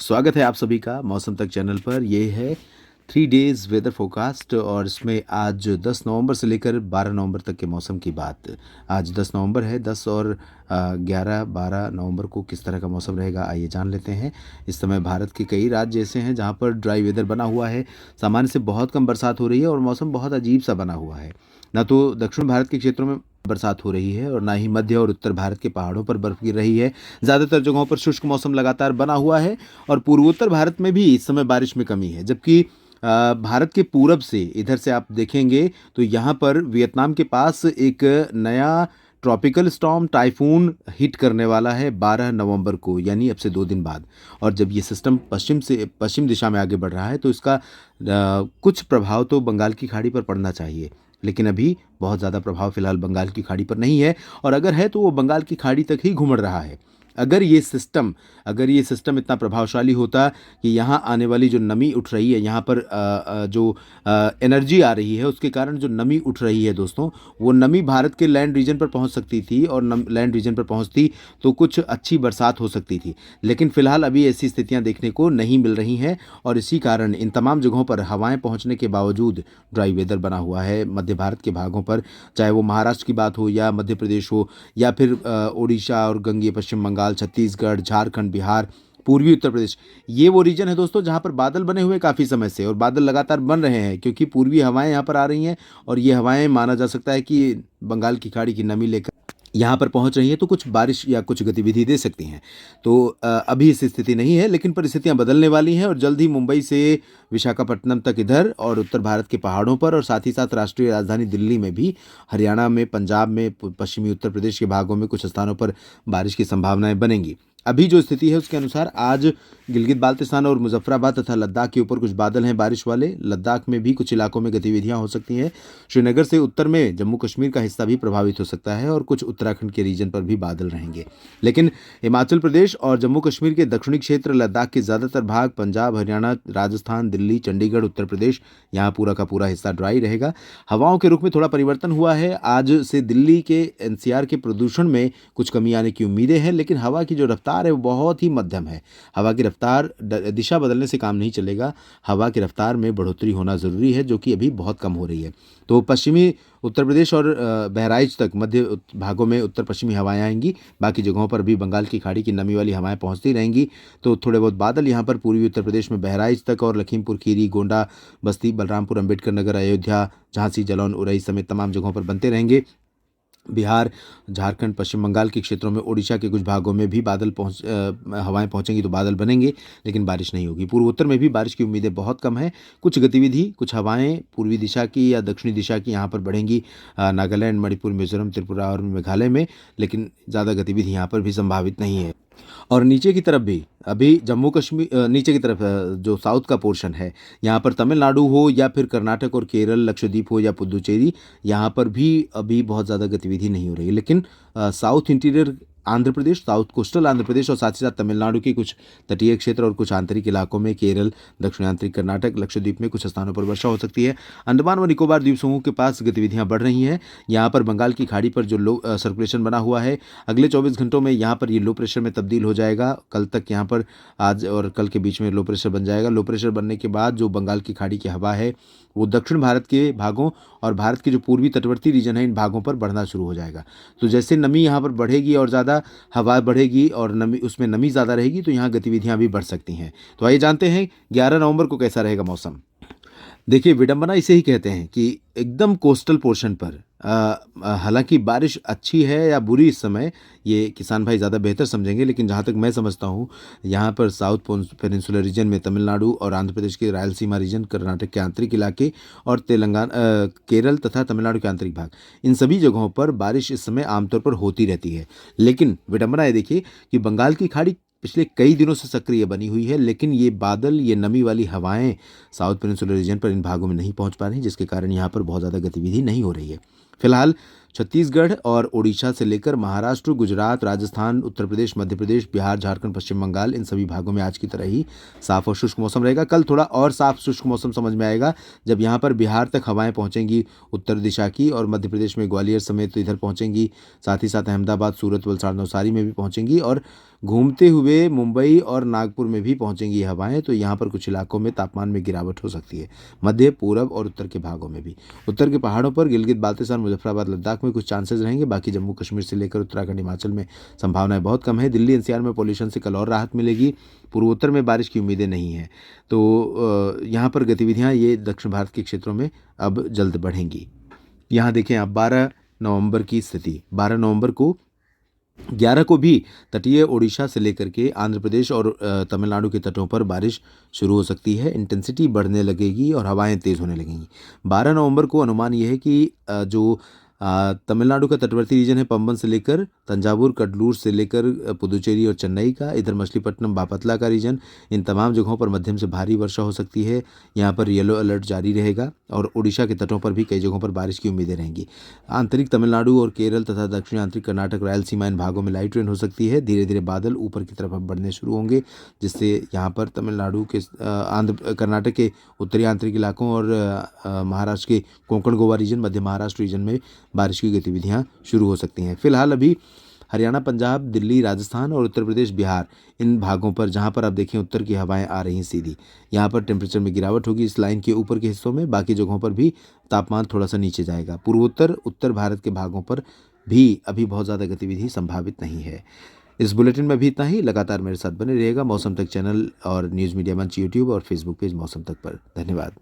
स्वागत है आप सभी का मौसम तक चैनल पर। ये है 3 डेज़ वेदर फोरकास्ट और इसमें आज 10 नवंबर से लेकर 12 नवंबर तक के मौसम की बात। आज 10 नवंबर है। 10 और 11-12 नवंबर को किस तरह का मौसम रहेगा आइए जान लेते हैं। इस समय भारत के कई राज्य ऐसे हैं जहां पर ड्राई वेदर बना हुआ है। सामान्य से बहुत कम बरसात हो रही है और मौसम बहुत अजीब सा बना हुआ है। ना तो दक्षिण भारत के क्षेत्रों में बरसात हो रही है और ना ही मध्य और उत्तर भारत के पहाड़ों पर बर्फ गिर रही है। ज़्यादातर जगहों पर शुष्क मौसम लगातार बना हुआ है और पूर्वोत्तर भारत में भी इस समय बारिश में कमी है। जबकि भारत के पूरब से इधर से आप देखेंगे तो यहाँ पर वियतनाम के पास एक नया ट्रॉपिकल स्टॉर्म टाइफून हिट करने वाला है 12 नवंबर को, यानी अब से 2 दिन बाद। और जब ये सिस्टम पश्चिम दिशा में आगे बढ़ रहा है तो इसका कुछ प्रभाव तो बंगाल की खाड़ी पर पड़ना चाहिए, लेकिन अभी बहुत ज़्यादा प्रभाव फिलहाल बंगाल की खाड़ी पर नहीं है। और अगर है तो वो बंगाल की खाड़ी तक ही घुमड़ रहा है। अगर ये सिस्टम इतना प्रभावशाली होता कि यहाँ आने वाली जो नमी उठ रही है, यहाँ पर जो एनर्जी आ रही है उसके कारण जो नमी उठ रही है दोस्तों, वो नमी भारत के लैंड रीजन पर पहुँच सकती थी और लैंड रीजन पर पहुँचती तो कुछ अच्छी बरसात हो सकती थी। लेकिन फिलहाल अभी ऐसी स्थितियाँ देखने को नहीं मिल रही हैं और इसी कारण इन तमाम जगहों पर हवाएं पहुँचने के बावजूद ड्राई वेदर बना हुआ है मध्य भारत के भागों पर, चाहे वो महाराष्ट्र की बात हो या मध्य प्रदेश हो या फिर उड़ीसा और गंगीय पश्चिम बंगाल, छत्तीसगढ़, झारखंड, बिहार, पूर्वी उत्तर प्रदेश। ये वो रीजन है दोस्तों जहाँ पर बादल बने हुए काफ़ी समय से और बादल लगातार बन रहे हैं क्योंकि पूर्वी हवाएं यहाँ पर आ रही हैं और ये हवाएं माना जा सकता है कि बंगाल की खाड़ी की नमी लेकर यहाँ पर पहुँच रही है तो कुछ बारिश या कुछ गतिविधि दे सकती हैं। तो अभी इस स्थिति नहीं है, लेकिन परिस्थितियाँ बदलने वाली हैं और जल्द ही मुंबई से विशाखापट्टनम तक इधर और उत्तर भारत के पहाड़ों पर और साथ ही साथ राष्ट्रीय राजधानी दिल्ली में भी, हरियाणा में, पंजाब में, पश्चिमी उत्तर प्रदेश के भागों में कुछ स्थानों पर बारिश की संभावनाएं बनेंगी। अभी जो स्थिति है उसके अनुसार आज गिलगित बाल्टिस्तान और मुजफ्फराबाद तथा लद्दाख के ऊपर कुछ बादल हैं बारिश वाले। लद्दाख में भी कुछ इलाकों में गतिविधियां हो सकती हैं। श्रीनगर से उत्तर में जम्मू कश्मीर का हिस्सा भी प्रभावित हो सकता है और कुछ उत्तराखंड के रीजन पर भी बादल रहेंगे। लेकिन हिमाचल प्रदेश और जम्मू कश्मीर के दक्षिणी क्षेत्र, लद्दाख के ज़्यादातर भाग, पंजाब, हरियाणा, राजस्थान, दिल्ली, चंडीगढ़, उत्तर प्रदेश, यहाँ पूरा का पूरा हिस्सा ड्राई रहेगा। हवाओं के रुख में थोड़ा परिवर्तन हुआ है। आज से दिल्ली के एनसीआर के प्रदूषण में कुछ कमी आने की उम्मीदें हैं, लेकिन हवा की जो रफ्तार है वो बहुत ही मध्यम है। हवा की रफ्तार दिशा बदलने से काम नहीं चलेगा। हवा की रफ्तार में बढ़ोतरी होना ज़रूरी है जो कि अभी बहुत कम हो रही है। तो पश्चिमी उत्तर प्रदेश और बहराइच तक मध्य भागों में उत्तर पश्चिमी हवाएं आएंगी। बाकी जगहों पर भी बंगाल की खाड़ी की नमी वाली हवाएं पहुंचती रहेंगी। तो थोड़े बहुत बादल यहाँ पर पूर्वी उत्तर प्रदेश में बहराइच तक और लखीमपुर खीरी, गोंडा, बस्ती, बलरामपुर, अंबेडकर नगर, अयोध्या, झांसी, जालौन, उरई समेत तमाम जगहों पर बनते रहेंगे। बिहार, झारखंड, पश्चिम बंगाल के क्षेत्रों में, उड़ीसा के कुछ भागों में भी हवाएं पहुंचेंगी तो बादल बनेंगे, लेकिन बारिश नहीं होगी। पूर्वोत्तर में भी बारिश की उम्मीदें बहुत कम हैं। कुछ गतिविधि, कुछ हवाएं पूर्वी दिशा की या दक्षिणी दिशा की यहाँ पर बढ़ेंगी, नागालैंड, मणिपुर, मिजोरम, त्रिपुरा और मेघालय में, लेकिन ज़्यादा गतिविधि यहाँ पर भी संभावित नहीं है। और नीचे की तरफ भी अभी जम्मू कश्मीर, नीचे की तरफ जो साउथ का पोर्शन है, यहाँ पर तमिलनाडु हो या फिर कर्नाटक और केरल, लक्षद्वीप हो या पुदुचेरी, यहाँ पर भी अभी बहुत ज़्यादा गतिविधि नहीं हो रही है। लेकिन south interior Andhra Pradesh, south coastal Andhra Pradesh और साथ ही साथ तमिलनाडु के कुछ तटीय क्षेत्र और कुछ आंतरिक इलाकों में, केरल, दक्षिण आंतरिक कर्नाटक, लक्षद्वीप में कुछ स्थानों पर वर्षा हो सकती है। अंडमान व निकोबार द्वीप समूह के पास गतिविधियां बढ़ रही हैं। यहाँ पर बंगाल की खाड़ी पर जो लो सर्कुलेशन बना हुआ है, अगले 24 घंटों में यहाँ पर ये लो प्रेशर में तब्दील हो जाएगा। कल तक यहाँ पर, आज और कल के बीच में लो प्रेशर बन जाएगा। लो प्रेशर बनने के बाद जो बंगाल की खाड़ी की हवा है वो दक्षिण भारत के भागों और भारत के जो पूर्वी तटवर्ती रीजन है इन भागों पर बढ़ना शुरू हो जाएगा। तो जैसे नमी यहाँ पर बढ़ेगी और ज़्यादा हवा बढ़ेगी और उसमें नमी ज़्यादा रहेगी तो यहाँ गतिविधियाँ भी बढ़ सकती हैं। तो आइए जानते हैं 11 नवंबर को कैसा रहेगा मौसम। देखिए, विडंबना इसे ही कहते हैं कि एकदम कोस्टल पोर्शन पर हालांकि बारिश अच्छी है या बुरी इस समय ये किसान भाई ज़्यादा बेहतर समझेंगे, लेकिन जहाँ तक मैं समझता हूँ यहाँ पर साउथ पेनिनसुलर रीजन में तमिलनाडु और आंध्र प्रदेश के रायलसीमा रीजन, कर्नाटक के आंतरिक इलाके और केरल तथा तमिलनाडु के आंतरिक भाग, इन सभी जगहों पर बारिश इस समय आमतौर पर होती रहती है। लेकिन विडंबना ये देखिए कि बंगाल की खाड़ी पिछले कई दिनों से सक्रिय बनी हुई है, लेकिन ये बादल, ये नमी वाली हवाएं साउथ पेनिनसुलर रीजन पर इन भागों में नहीं पहुंच पा रही, जिसके कारण यहाँ पर बहुत ज़्यादा गतिविधि नहीं हो रही है। फिलहाल छत्तीसगढ़ और ओडिशा से लेकर महाराष्ट्र, गुजरात, राजस्थान, उत्तर प्रदेश, मध्य प्रदेश, बिहार, झारखंड, पश्चिम बंगाल, इन सभी भागों में आज की तरह ही साफ और शुष्क मौसम रहेगा। कल थोड़ा और साफ शुष्क मौसम समझ में आएगा जब यहाँ पर बिहार तक हवाएं पहुंचेंगी उत्तर दिशा की, और मध्य प्रदेश में ग्वालियर समेत तो इधर पहुंचेंगी, साथ ही साथ अहमदाबाद, सूरत, वलसाड़, नवसारी में भी पहुंचेंगी, और घूमते हुए मुंबई और नागपुर में भी पहुंचेंगी हवाएं। तो यहाँ पर कुछ इलाकों में तापमान में गिरावट हो सकती है। मध्य, पूरब और उत्तर के भागों में भी। उत्तर के पहाड़ों पर गिलगित बाल्टिस्तान, मुजफ्फराबाद, लद्दाख में कुछ चांसेस रहेंगे। बाकी जम्मू कश्मीर से लेकर उत्तराखंड, हिमाचल में संभावनाएं बहुत कम है। दिल्ली एनसीआर में पॉल्यूशन से कल और राहत मिलेगी। पूर्वोत्तर में बारिश की उम्मीदें नहीं हैं। तो यहाँ पर गतिविधियाँ ये दक्षिण भारत के क्षेत्रों में अब जल्द बढ़ेंगी। यहाँ देखें आप 12 नवंबर की स्थिति। 12 नवंबर को 11 को भी तटीय ओडिशा से लेकर के आंध्र प्रदेश और तमिलनाडु के तटों पर बारिश शुरू हो सकती है। इंटेंसिटी बढ़ने लगेगी और हवाएं तेज़ होने लगेंगी। 12 नवंबर को अनुमान यह है कि जो तमिलनाडु का तटवर्ती रीजन है, पंबन से लेकर तंजावुर, कडलूर से लेकर पुदुचेरी और चेन्नई का, इधर मछलीपट्टनम, बापतला का रीजन, इन तमाम जगहों पर मध्यम से भारी वर्षा हो सकती है। यहाँ पर येलो अलर्ट जारी रहेगा और ओडिशा के तटों पर भी कई जगहों पर बारिश की उम्मीदें रहेंगी। आंतरिक तमिलनाडु और केरल तथा दक्षिणी आंतरिक कर्नाटक, रायलसीमा, इन भागों में लाइट रेन हो सकती है। धीरे धीरे बादल ऊपर की तरफ अब बढ़ने शुरू होंगे, जिससे यहाँ पर तमिलनाडु के, कर्नाटक के उत्तरी आंतरिक इलाकों और महाराष्ट्र के कोंकण, गोवा रीजन, मध्य महाराष्ट्र रीजन में बारिश की गतिविधियां शुरू हो सकती हैं। फिलहाल अभी हरियाणा, पंजाब, दिल्ली, राजस्थान और उत्तर प्रदेश, बिहार, इन भागों पर जहां पर आप देखें उत्तर की हवाएं आ रही हैं सीधी, यहां पर टेम्परेचर में गिरावट होगी इस लाइन के ऊपर के हिस्सों में। बाकी जगहों पर भी तापमान थोड़ा सा नीचे जाएगा। पूर्वोत्तर, उत्तर भारत के भागों पर भी अभी बहुत ज़्यादा गतिविधि संभावित नहीं है। इस बुलेटिन में भी इतना ही। लगातार मेरे साथ बने रहिएगा मौसम तक चैनल और न्यूज़ मीडिया मंच यूट्यूब और फेसबुक पेज मौसम तक पर। धन्यवाद।